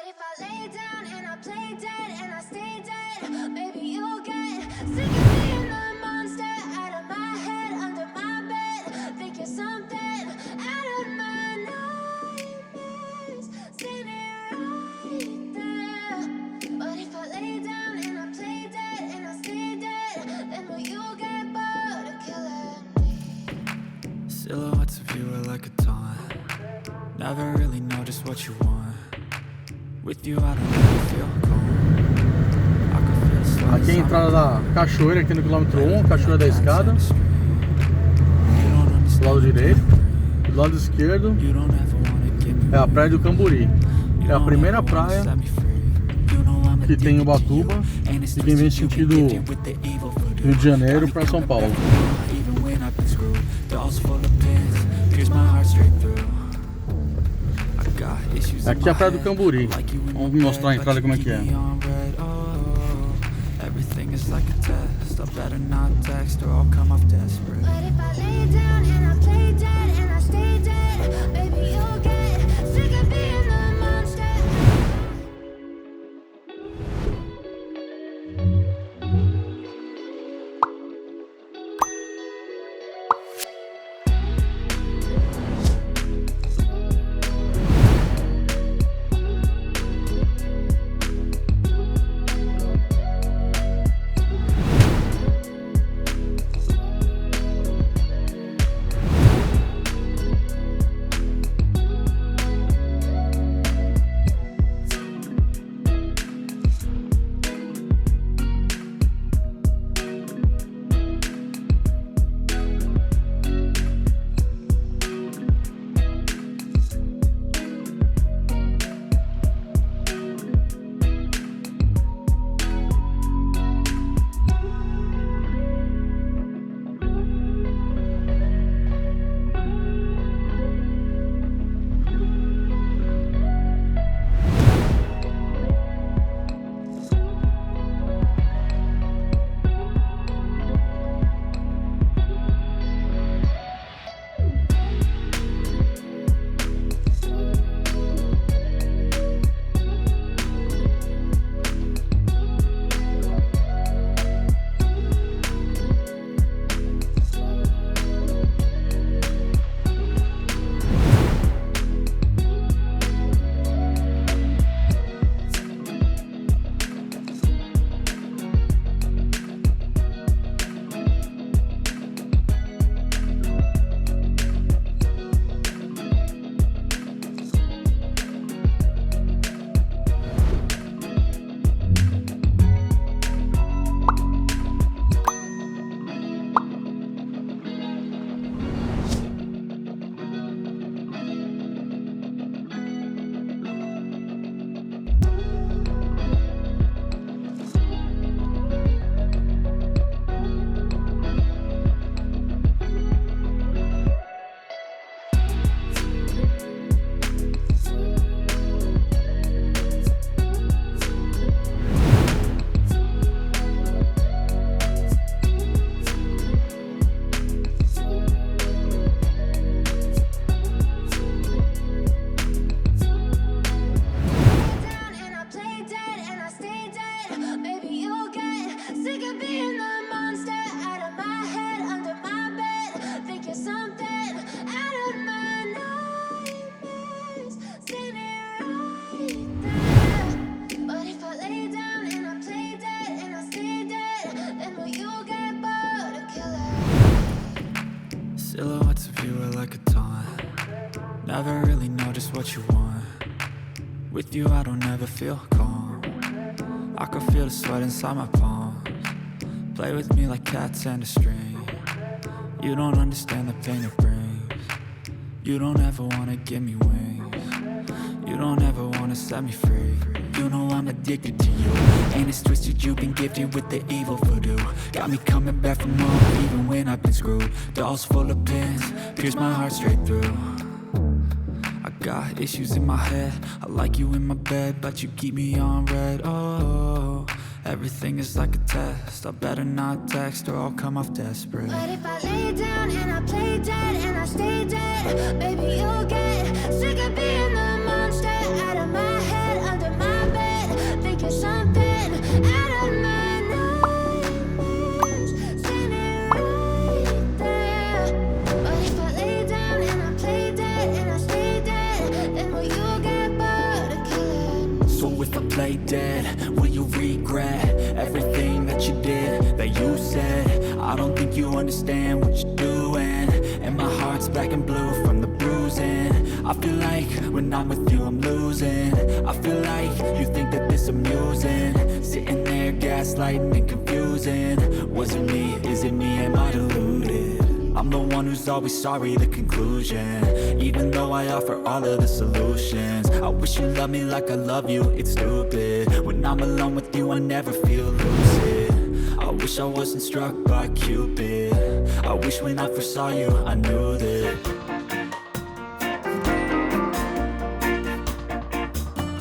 if I lay down and I play dead and I stay dead, maybe you'll get sick of being the monster out of my head, under my bed. Think you're something out of my nightmares, standing right there. But if I lay down and I play dead and I stay dead, then will you get bored of killing me? Silhouettes of you are like a taunt. Never really know just what you want. With you I don't really feel calm. I can feel slow. Aqui é a entrada da Cachoeira, aqui no quilômetro 1, Cachoeira da Escada. Do lado direito. Do lado esquerdo é a Praia do Camburi. É a primeira praia que tem em Ubatuba e quem vem sentido Rio de Janeiro para São Paulo. Aqui é a Praia do Camburi. Vamos mostrar a entrada como é que é. Silhouettes of you are like a taunt. Never really know just what you want. With you I don't ever feel calm. I can feel the sweat inside my palms. Play with me like cats and a string. You don't understand the pain it brings. You don't ever wanna give me wings. You don't ever wanna set me free. You know I'm addicted to you. Ain't it's twisted, you've been gifted with the evil voodoo. Got me coming back from home even when I've been screwed. Dolls full of pins, pierce my heart straight through. I got issues in my head. I like you in my bed, but you keep me on red. Oh, everything is like a test. I better not text or I'll come off desperate. But if I lay down and I play dead and I stay dead, baby you'll get sick of being the monster out of my head, under my play dead? Will you regret everything that you did, that you said? I don't think you understand what you're doing, and my heart's black and blue from the bruising. I feel like when I'm with you I'm losing. I feel like you think that this amusing, sitting there gaslighting and confusing. Was it me? Is it me? Am I deluded? I'm the one who's always sorry, the conclusion. Even though I offer all of the solutions, I wish you loved me like I love you, it's stupid. When I'm alone with you I never feel lucid. I wish I wasn't struck by Cupid. I wish when I first saw you I knew that